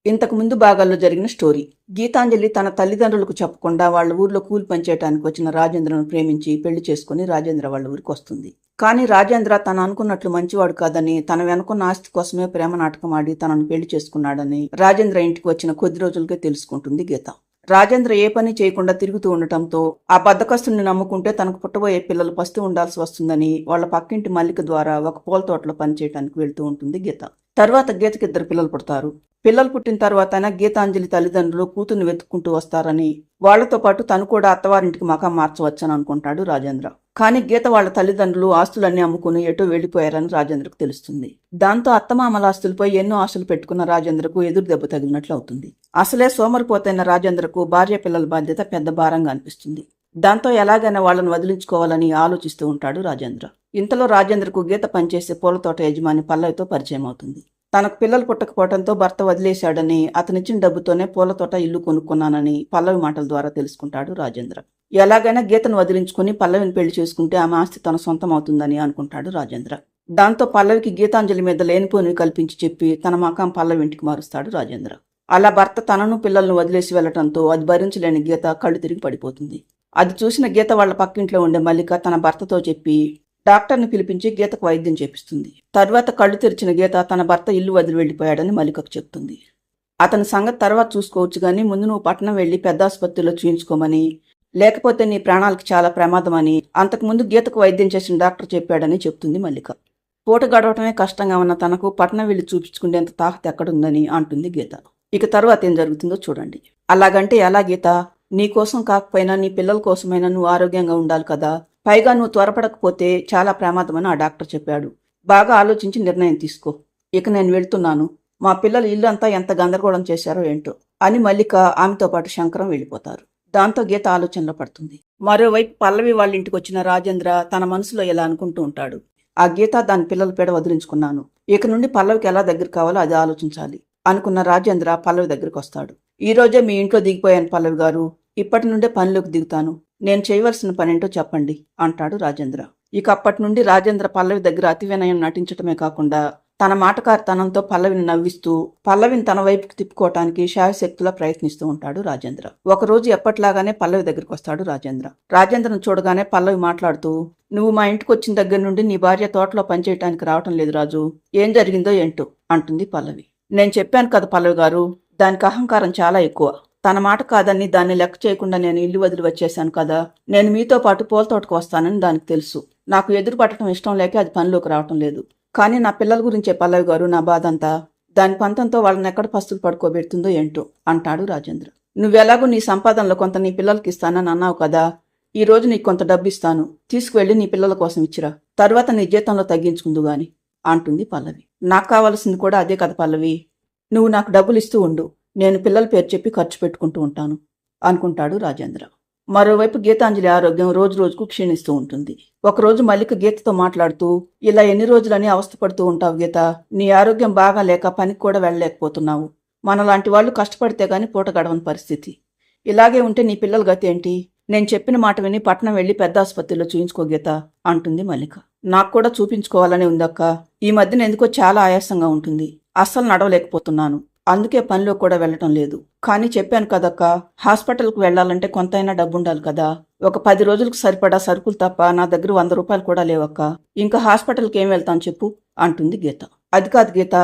ఇంతకు ముందు భాగాల్లో జరిగిన స్టోరీ. గీతాంజలి తన తల్లిదండ్రులకు చెప్పకుండా వాళ్ళ ఊర్లో కూలి పనిచేయడానికి వచ్చిన రాజేంద్రను ప్రేమించి పెళ్లి చేసుకుని రాజేంద్ర వాళ్ళ ఊరికి వస్తుంది. కానీ రాజేంద్ర తను అనుకున్నట్లు మంచివాడు కాదని, తన వెనుకున్న ఆస్తి కోసమే ప్రేమ నాటకం ఆడి తనను పెళ్లి చేసుకున్నాడని రాజేంద్ర ఇంటికి వచ్చిన కొద్ది రోజులకే తెలుసుకుంటుంది గీత. రాజేంద్ర ఏ పని చేయకుండా తిరుగుతూ ఉండటంతో ఆ బద్దకస్తుని నమ్ముకుంటే తనకు పుట్టబోయే పిల్లలు పస్తూ ఉండాల్సి వస్తుందని వాళ్ళ పక్కింటి మల్లిక ద్వారా ఒక పూల తోటలో పనిచేయడానికి వెళ్తూ ఉంటుంది గీత. తర్వాత గీతకి 2 పిల్లలు పుడతారు. పిల్లలు పుట్టిన తర్వాత గీతాంజలి తల్లిదండ్రులు కూతుర్ని వెతుక్కుంటూ వస్తారని, వాళ్లతో పాటు తను కూడా అత్తవారింటికి మకాం మార్చవచ్చని అనుకుంటాడు రాజేంద్ర. కానీ గీత వాళ్ళ తల్లిదండ్రులు ఆస్తులన్నీ అమ్ముకుని ఎటో వెళ్లిపోయారని రాజేంద్రకు తెలుస్తుంది. దాంతో అత్తమామల ఆస్తులపై ఎన్నో ఆశలు పెట్టుకున్న రాజేంద్రకు ఎదురు దెబ్బ తగిలినట్లు అవుతుంది. అసలే సోమరిపోతైన రాజేంద్రకు భార్య పిల్లల బాధ్యత పెద్ద భారంగా అనిపిస్తుంది. దాంతో ఎలాగైనా వాళ్ళని వదిలించుకోవాలని ఆలోచిస్తూ ఉంటాడు రాజేంద్ర. ఇంతలో రాజేంద్రకు గీత పనిచేసే పూలతోట యజమాని పల్లవితో పరిచయం అవుతుంది. తనకు పిల్లలు పుట్టకపోవడంతో భర్త వదిలేశాడని, అతనిచ్చిన డబ్బుతోనే పూలతోట ఇల్లు కొనుక్కున్నానని పల్లవి మాటల ద్వారా తెలుసుకుంటాడు రాజేంద్ర. ఎలాగైనా గీతను వదిలించుకుని పల్లవిని పెళ్లి చేసుకుంటే ఆమె ఆస్తి తన సొంతం అవుతుందని అనుకుంటాడు రాజేంద్ర. దాంతో పల్లవికి గీతాంజలి మీద లేనిపోని కల్పించి చెప్పి తన మకాం పల్లవి ఇంటికి మారుస్తాడు రాజేంద్ర. అలా భర్త తనను పిల్లలను వదిలేసి వెళ్లటంతో అది భరించలేని గీత కళ్ళు తిరిగి పడిపోతుంది. అది చూసిన గీత వాళ్ల పక్కింట్లో ఉండే మల్లిక తన భర్తతో చెప్పి డాక్టర్ని పిలిపించి గీతకు వైద్యం చేపిస్తుంది. తర్వాత కళ్ళు తెరిచిన గీత తన భర్త ఇల్లు వదిలి వెళ్లిపోయాడని మల్లికకు చెప్తుంది. అతని సంగతి తర్వాత చూసుకోవచ్చు గానీ ముందు నువ్వు పట్టణం వెళ్లి పెద్ద ఆసుపత్రిలో చూయించుకోమని, లేకపోతే నీ ప్రాణాలకు చాలా ప్రమాదమని అంతకుముందు గీతకు వైద్యం చేసిన డాక్టర్ చెప్పాడని చెప్తుంది మల్లిక. పూట గడవటమే కష్టంగా ఉన్న తనకు పట్టణం వెళ్లి చూపించుకునేంత తాహత ఎక్కడుందని అంటుంది గీత. ఇక తర్వాత ఏం జరుగుతుందో చూడండి. అలాగంటే ఎలా గీత? నీ కోసం కాకపోయినా నీ పిల్లల కోసమైనా నువ్వు ఆరోగ్యంగా ఉండాలి కదా. పైగా నువ్వు త్వరపడకపోతే చాలా ప్రమాదమని ఆ డాక్టర్ చెప్పాడు. బాగా ఆలోచించి నిర్ణయం తీసుకో. ఇక నేను వెళ్తున్నాను. మా పిల్లలు ఇల్లు అంతా ఎంత గందరగోళం చేశారో ఏంటో అని మల్లిక ఆమెతో పాటు శంకరం వెళ్ళిపోతారు. దాంతో గీత ఆలోచనలో పడుతుంది. మరోవైపు పల్లవి వాళ్ళ ఇంటికి వచ్చిన రాజేంద్ర తన మనసులో ఇలా అనుకుంటూ ఉంటాడు. ఆ గీత దాని పిల్లల పేడ వదిలించుకున్నాను. ఇక నుండి పల్లవికి ఎలా దగ్గర కావాలో అది ఆలోచించాలి అనుకున్న రాజేంద్ర పల్లవి దగ్గరికి వస్తాడు. ఈ రోజే మీ ఇంట్లో దిగిపోయాను పల్లవి గారు. ఇప్పటి నుండే పనిలోకి దిగుతాను. నేను చేయవలసిన పనేంటో చెప్పండి అంటాడు రాజేంద్ర. ఇక అప్పటి నుండి రాజేంద్ర పల్లవి దగ్గర అతి వినయం నటించటమే కాకుండా తన మాటకారితనంతో పల్లవిని నవ్విస్తూ పల్లవిని తన వైపుకి తిప్పుకోవటానికి శాయశక్తులా ప్రయత్నిస్తూ ఉంటాడు రాజేంద్ర. ఒకరోజు ఎప్పట్లాగానే పల్లవి దగ్గరికి వస్తాడు రాజేంద్ర. రాజేంద్రను చూడగానే పల్లవి మాట్లాడుతూ, నువ్వు మా ఇంటికి వచ్చిన దగ్గర నుండి నీ భార్య తోటలో పనిచేయటానికి రావటం లేదు రాజు. ఏం జరిగిందో ఏంటో అంటుంది పల్లవి. నేను చెప్పాను కదా పల్లవి గారు, దానికి అహంకారం చాలా ఎక్కువ. తన మాట కాదని దాన్ని లెక్క చేయకుండా నేను ఇల్లు వదిలి వచ్చేశాను కదా. నేను మీతో పాటు పూల తోటకు వస్తానని దానికి తెలుసు. నాకు ఎదురు పట్టడం ఇష్టం లేక అది పనిలోకి రావటం లేదు. కానీ నా పిల్లల గురించే పల్లవి గారు నా బాధ అంతా. దాని పంతంతో వాళ్ళని ఎక్కడ పస్తులు పడుకోబెడుతుందో ఏంటో అంటాడు రాజేంద్ర. నువ్వెలాగూ నీ సంపాదనలో కొంత నీ పిల్లలకి ఇస్తానని అన్నావు కదా. ఈ రోజు నీకు కొంత డబ్బు ఇస్తాను. తీసుకువెళ్లి నీ పిల్లల కోసం ఇచ్చిరా. తర్వాత నీ జీతంలో తగ్గించుకుందు గాని అంటుంది పల్లవి. నాకు కావాల్సింది కూడా అదే కదా పల్లవి. నువ్వు నాకు డబ్బులు ఇస్తూ ఉండు. నేను పిల్లల పేరు చెప్పి ఖర్చు పెట్టుకుంటూ ఉంటాను అనుకుంటాడు రాజేంద్ర. మరోవైపు గీతాంజలి ఆరోగ్యం రోజు రోజుకు క్షీణిస్తూ ఉంటుంది. ఒకరోజు మల్లిక గీతతో మాట్లాడుతూ, ఇలా ఎన్ని రోజులని అవస్థపడుతూ ఉంటావు గీత. నీ ఆరోగ్యం బాగా లేక పనికి కూడా వెళ్ళలేకపోతున్నావు. మనలాంటి వాళ్ళు కష్టపడితే గాని పూట గడవని పరిస్థితి. ఇలాగే ఉంటే నీ పిల్లల గతి ఏంటి? నేను చెప్పిన మాట విని పట్నం వెళ్లి పెద్ద ఆసుపత్రిలో చూయించుకో గీత అంటుంది మల్లిక. నాకు కూడా చూపించుకోవాలని ఉందక్క. ఈ మధ్యన ఎందుకో చాలా ఆయాసంగా ఉంటుంది. అస్సలు నడవలేకపోతున్నాను. అందుకే పనిలో కూడా వెళ్ళటం లేదు. కానీ చెప్పాను కదక్క, హాస్పిటల్కు వెళ్లాలంటే కొంతైనా డబ్బుండాలి కదా. ఒక 10 రోజులకు సరిపడా సరుకులు తప్ప నా దగ్గర 100 రూపాయలు కూడా లేవక్క. ఇంకా హాస్పిటల్కి ఏం వెళ్తాను చెప్పు అంటుంది గీత. అది కాదు గీత,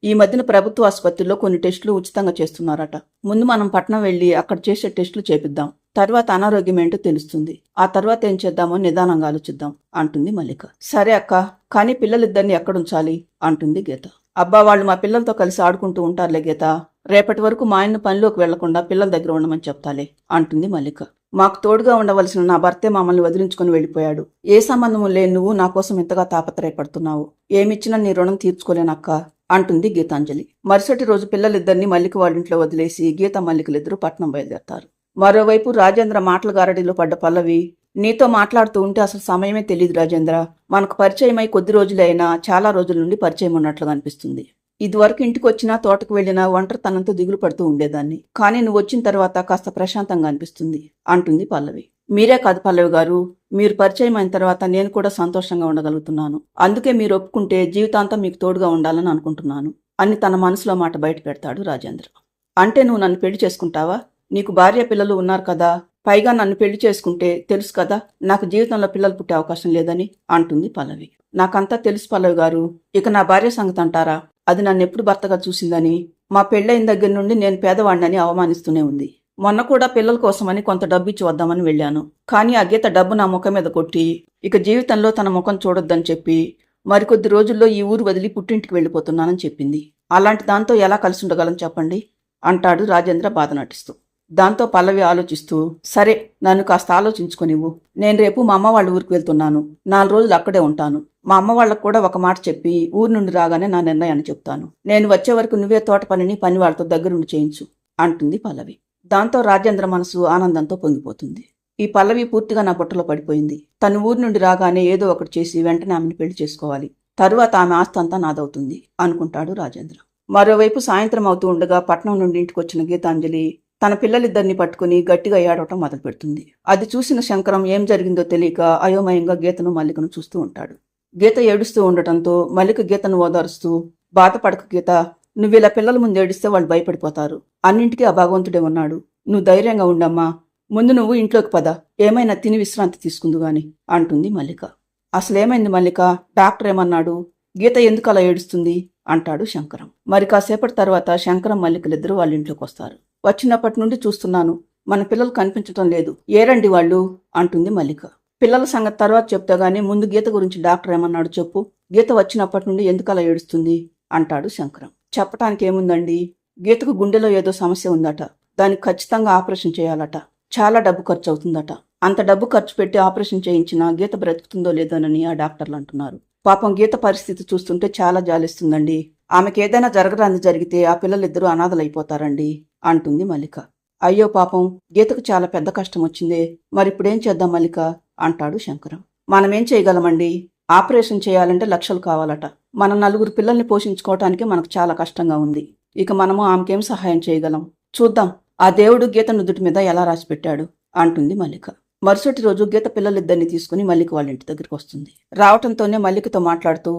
ఈ మధ్యన ప్రభుత్వ ఆసుపత్రిలో కొన్ని టెస్టులు ఉచితంగా చేస్తున్నారట. ముందు మనం పట్నం వెళ్లి అక్కడ చేసే టెస్టులు చేపిద్దాం. తర్వాత అనారోగ్యం ఏంటో తెలుస్తుంది. ఆ తర్వాత ఏం చేద్దామో నిదానంగా ఆలోచిద్దాం అంటుంది మల్లిక. సరే అక్క, కానీ పిల్లలిద్దరిని ఎక్కడుంచాలి అంటుంది గీత. అబ్బా, వాళ్ళు మా పిల్లలతో కలిసి ఆడుకుంటూ ఉంటారులే గీత. రేపటి వరకు మా ఆయన పనిలోకి వెళ్లకుండా పిల్లల దగ్గర ఉండమని చెప్తాలే అంటుంది మల్లిక. మాకు తోడుగా ఉండవలసిన నా భర్తే మమ్మల్ని వదిలించుకుని వెళ్ళిపోయాడు. ఏ సంబంధము లేని నువ్వు నా కోసం ఇంతగా తాపత్రయపడుతున్నావు. ఏమిచ్చినా నీ రుణం తీర్చుకోలేనక్క అంటుంది గీతాంజలి. మరుసటి రోజు పిల్లలిద్దరినీ మల్లిక వాళ్ళింట్లో వదిలేసి గీత మల్లికలిద్దరూ పట్నం బయలుదేరతారు. మరోవైపు రాజేంద్ర మాటల గారడిలో పడ్డ పల్లవి, నీతో మాట్లాడుతూ ఉంటే అసలు సమయమే తెలియదు రాజేంద్ర. మనకు పరిచయమై కొద్ది రోజులే అయినా చాలా రోజుల నుండి పరిచయం ఉన్నట్లుగా అనిపిస్తుంది. ఇదివరకు ఇంటికి వచ్చినా తోటకు వెళ్ళినా ఒంటరితనంతో దిగులు పడుతూ ఉండేదాన్ని. కానీ నువ్వు వచ్చిన తర్వాత కాస్త ప్రశాంతంగా అనిపిస్తుంది అంటుంది పల్లవి. మీరే కాదు పల్లవి గారు, మీరు పరిచయం అయిన తర్వాత నేను కూడా సంతోషంగా ఉండగలుగుతున్నాను. అందుకే మీరు ఒప్పుకుంటే జీవితాంతం మీకు తోడుగా ఉండాలని అనుకుంటున్నాను అని తన మనసులో మాట బయట పెడతాడు రాజేంద్ర. అంటే నువ్వు నన్ను పెళ్లి చేసుకుంటావా? నీకు భార్య పిల్లలు ఉన్నారు కదా, పైగా నన్ను పెళ్లి చేసుకుంటే తెలుసు కదా నాకు జీవితంలో పిల్లలు పుట్టే అవకాశం లేదని అంటుంది పల్లవి. నాకంతా తెలుసు పల్లవి గారు, ఇక నా భార్య సంగతి అంటారా? అది నన్నెప్పుడు భర్తగా చూసిందని, మా పెళ్ళైన దగ్గర నుండి నేను పేదవాడినని అవమానిస్తూనే ఉంది. మొన్న కూడా పిల్లల కోసమని కొంత డబ్బు ఇచ్చి వద్దామని వెళ్ళాను. కానీ ఆ గీత డబ్బు నా ముఖం మీద కొట్టి ఇక జీవితంలో తన ముఖం చూడొద్దని చెప్పి మరికొద్ది రోజుల్లో ఈ ఊరు వదిలి పుట్టింటికి వెళ్ళిపోతున్నానని చెప్పింది. అలాంటి దాంతో ఎలా కలిసి ఉండగలను చెప్పండి అంటాడు రాజేంద్ర బాధ నటిస్తూ. దాంతో పల్లవి ఆలోచిస్తూ, సరే నన్ను కాస్త ఆలోచించుకొనివ్వు. నేను రేపు మా అమ్మ వాళ్ళ ఊరికి వెళ్తున్నాను. 4 రోజులు అక్కడే ఉంటాను. మా అమ్మ వాళ్ళకు కూడా ఒక మాట చెప్పి ఊరు నుండి రాగానే నా నిర్ణయాన్ని చెప్తాను. నేను వచ్చే వరకు నువ్వే తోట పనిని పని వాళ్ళతో దగ్గరుండి చేయించు అంటుంది పల్లవి. దాంతో రాజేంద్ర మనసు ఆనందంతో పొంగిపోతుంది. ఈ పల్లవి పూర్తిగా నా బుట్టలో పడిపోయింది. తను ఊరు నుండి రాగానే ఏదో ఒకటి చేసి వెంటనే ఆమెను పెళ్లి చేసుకోవాలి. తరువాత ఆమె ఆస్తి అంతా నాదవుతుంది అనుకుంటాడు రాజేంద్ర. మరోవైపు సాయంత్రం అవుతూ ఉండగా పట్నం నుండి ఇంటికొచ్చిన గీతాంజలి తన పిల్లలిద్దరిని పట్టుకుని గట్టిగా ఏడవటం మొదలు పెడుతుంది. అది చూసిన శంకరం ఏం జరిగిందో తెలియక అయోమయంగా గీతను మల్లికను చూస్తూ ఉంటాడు. గీత ఏడుస్తూ ఉండటంతో మల్లిక గీతను ఓదారుస్తూ, బాధపడక గీత, నువ్విలా పిల్లల ముందు ఏడిస్తే వాళ్ళు భయపడిపోతారు. అన్నింటికీ ఆ భగవంతుడే ఉన్నాడు. నువ్వు ధైర్యంగా ఉండమ్మా. ముందు నువ్వు ఇంట్లోకి పద, ఏమైనా తిని విశ్రాంతి తీసుకుందు గాని అంటుంది మల్లిక. అసలేమైంది మల్లిక? డాక్టర్ ఏమన్నాడు? గీత ఎందుకు అలా ఏడుస్తుంది అంటాడు శంకరం. మరి కాసేపటి తర్వాత శంకరం మల్లికలిద్దరూ వాళ్ళ ఇంట్లోకి వస్తారు. వచ్చినప్పటి నుండి చూస్తున్నాను, మన పిల్లలు కనిపించటం లేదు. ఏరండి వాళ్ళు అంటుంది మల్లిక. పిల్లల సంగతి తర్వాత చెప్తా గానీ ముందు గీత గురించి డాక్టర్ ఏమన్నాడు చెప్పు. గీత వచ్చినప్పటి నుండి ఎందుకు అలా ఏడుస్తుంది అంటాడు శంకరం. చెప్పటానికి ఏముందండి, గీతకు గుండెలో ఏదో సమస్య ఉందట. దానికి ఖచ్చితంగా ఆపరేషన్ చేయాలట. చాలా డబ్బు ఖర్చు అవుతుందట. అంత డబ్బు ఖర్చు పెట్టి ఆపరేషన్ చేయించినా గీత బ్రతుకుతుందో లేదోనని ఆ డాక్టర్లు అంటున్నారు. పాపం గీత పరిస్థితి చూస్తుంటే చాలా జాలిస్తుందండి. ఆమెకి ఏదైనా జరగరాంది జరిగితే ఆ పిల్లలిద్దరూ అనాథలైపోతారండి అంటుంది మల్లిక. అయ్యో పాపం, గీతకు చాలా పెద్ద కష్టం వచ్చిందే, మరిప్పుడేం చేద్దాం మల్లిక అంటాడు శంకరం. మనమేం చేయగలమండి? ఆపరేషన్ చేయాలంటే లక్షలు కావాలట. మన 4 పిల్లల్ని పోషించుకోవటానికి మనకు చాలా కష్టంగా ఉంది. ఇక మనము ఆమెకేం సహాయం చేయగలం? చూద్దాం, ఆ దేవుడు గీత నుదుటి మీద ఎలా రాసిపెట్టాడు అంటుంది మల్లిక. మరుసటి రోజు గీత పిల్లలిద్దరిని తీసుకుని మల్లిక వాళ్ళ ఇంటి దగ్గరికి వస్తుంది. రావటంతోనే మల్లికతో మాట్లాడుతూ,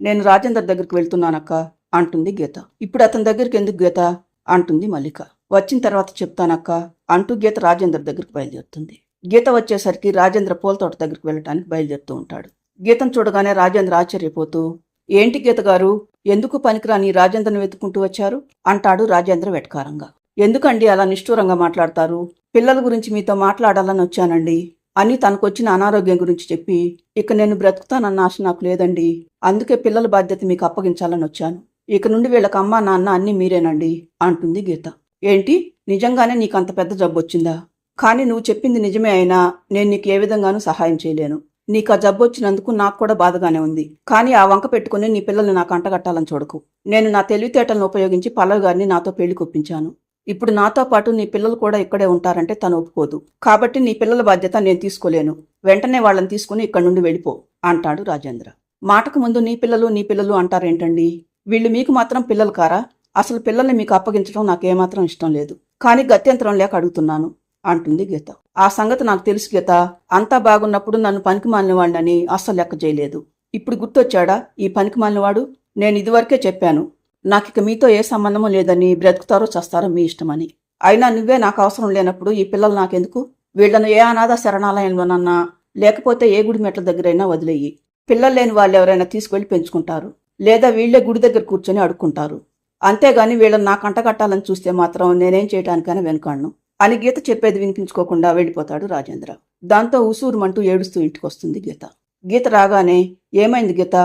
నేను రాజేందర్ దగ్గరికి వెళ్తున్నానక్క అంటుంది గీత. ఇప్పుడు అతని దగ్గరికి ఎందుకు గీత అంటుంది మల్లిక. వచ్చిన తర్వాత చెప్తానక్క అంటూ గీత రాజేందర్ దగ్గరికి బయలుదేరుతుంది. గీత వచ్చేసరికి రాజేంద్ర పూల తోట దగ్గరికి వెళ్ళటానికి బయలుదేరుతూ ఉంటాడు. గీతను చూడగానే రాజేంద్ర ఆశ్చర్యపోతూ, ఏంటి గీత గారు, ఎందుకు పనికిరాని రాజేంద్రను వెతుక్కుంటూ వచ్చారు అంటాడు రాజేంద్ర వెటకారంగా. ఎందుకండి అలా నిష్ఠూరంగా మాట్లాడతారు? పిల్లల గురించి మీతో మాట్లాడాలని వచ్చానండి అని తనకొచ్చిన అనారోగ్యం గురించి చెప్పి, ఇక నేను బ్రతుకుతానన్న ఆశ నాకు లేదండి. అందుకే పిల్లల బాధ్యత మీకు అప్పగించాలని వచ్చాను. ఇక నుండి వీళ్ళకి అమ్మా నాన్న అన్నీ మీరేనండి అంటుంది గీత. ఏంటి, నిజంగానే నీకంత పెద్ద జబ్బు వచ్చిందా? కానీ నువ్వు చెప్పింది నిజమే అయినా నేను నీకు ఏ విధంగానూ సహాయం చేయలేను. నీకు ఆ జబ్బు వచ్చినందుకు నాకు కూడా బాధగానే ఉంది. కానీ ఆ వంక పెట్టుకుని నీ పిల్లల్ని నాకు అంటగట్టాలని చూడకు. నేను నా తెలివితేటలను ఉపయోగించి పల్లవి గారిని నాతో పెళ్లి కొప్పించాను. ఇప్పుడు నాతో పాటు నీ పిల్లలు కూడా ఇక్కడే ఉంటారంటే తను ఒప్పుకోదు. కాబట్టి నీ పిల్లల బాధ్యత నేను తీసుకోలేను. వెంటనే వాళ్ళని తీసుకుని ఇక్కడి నుండి వెళ్ళిపో అంటాడు రాజేంద్ర. మాటకు ముందు నీ పిల్లలు అంటారేంటండి? వీళ్ళు మీకు మాత్రం పిల్లలు కారా? అసలు పిల్లల్ని మీకు అప్పగించడం నాకేమాత్రం ఇష్టం లేదు. కానీ గత్యంతరం లేక అడుగుతున్నాను అంటుంది గీత. ఆ సంగతి నాకు తెలుసు గీత. అంతా బాగున్నప్పుడు నన్ను పనికి మాలినవాడిని అస్సలు లెక్క చేయలేదు. ఇప్పుడు గుర్తొచ్చాడా ఈ పనికి మాలినవాడు? నేను ఇదివరకే చెప్పాను, నాకిక మీతో ఏ సంబంధమూ లేదని, బ్రతుకుతారో చస్తారో మీ ఇష్టమని. అయినా నువ్వే నాకు అవసరం లేనప్పుడు ఈ పిల్లలు నాకెందుకు? వీళ్లను ఏ అనాథ శరణాలయంలోనన్నా లేకపోతే ఏ గుడి మెట్ల దగ్గరైనా వదిలేయి. పిల్లలు లేని వాళ్ళు ఎవరైనా తీసుకువెళ్ళి పెంచుకుంటారు, లేదా వీళ్లే గుడి దగ్గర కూర్చొని అడుక్కుంటారు. అంతేగాని వీళ్ళని నాకు అంటగట్టాలని చూస్తే మాత్రం నేనేం చేయడానికైనా వెనుకాడను అని గీత చెప్పేది వినిపించుకోకుండా వెళ్ళిపోతాడు రాజేంద్ర. దాంతో ఉసూరుమంటూ ఏడుస్తూ ఇంటికొస్తుంది గీత. గీత రాగానే, ఏమైంది గీత,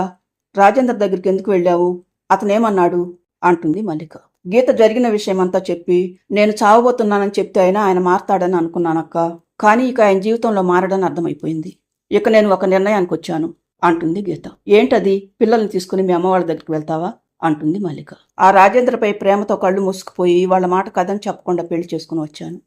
రాజేంద్ర దగ్గరికి ఎందుకు వెళ్ళావు, అతనేమన్నాడు అంటుంది మల్లిక. గీత జరిగిన విషయమంతా చెప్పి, నేను చావబోతున్నానని చెప్తే అయినా ఆయన మారతాడని అనుకున్నానక్క. కానీ ఇక ఆయన జీవితంలో మారడని అర్థమైపోయింది. ఇక నేను ఒక నిర్ణయానికి వచ్చాను అంటుంది గీత. ఏంటది? పిల్లల్ని తీసుకుని మీ అమ్మవాళ్ళ దగ్గరికి వెళ్తావా అంటుంది మల్లిక. ఆ రాజేంద్రపై ప్రేమతో కళ్ళు మూసుకుపోయి వాళ్ళ మాట కథని చెప్పకుండా పెళ్లి చేసుకుని వచ్చాను.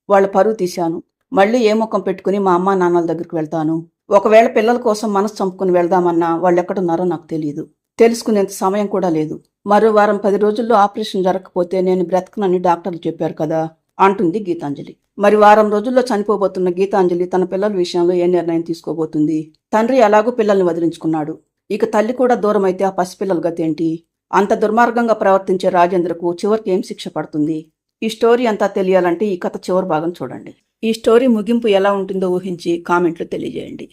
వాళ్ళ పరువు తీశాను. మళ్ళీ ఏ ముఖం పెట్టుకుని మా అమ్మా నాన్నల దగ్గరికి వెళ్తాను? ఒకవేళ పిల్లల కోసం మనసు చంపుకుని వెళ్దామన్నా వాళ్ళెక్కడున్నారో నాకు తెలియదు. తెలుసుకునేంత సమయం కూడా లేదు. మరో వారం 10 రోజుల్లో ఆపరేషన్ జరగకపోతే నేను బ్రతకనని డాక్టర్లు చెప్పారు కదా అంటుంది గీతాంజలి. మరి వారం రోజుల్లో చనిపోబోతున్న గీతాంజలి తన పిల్లల విషయంలో ఏ నిర్ణయం తీసుకోబోతుంది? తండ్రి ఎలాగూ పిల్లల్ని వదిలించుకున్నాడు. ఇక తల్లి కూడా దూరం అయితే ఆ పసిపిల్లల గతేంటి? అంత దుర్మార్గంగా ప్రవర్తించే రాజేంద్రకు చివరికి ఏం శిక్ష పడుతుంది? ఈ స్టోరీ అంతా తెలియాలంటే ఈ కథ చివరి భాగం చూడండి. ఈ స్టోరీ ముగింపు ఎలా ఉంటుందో ఊహించి కామెంట్లో తెలియజేయండి.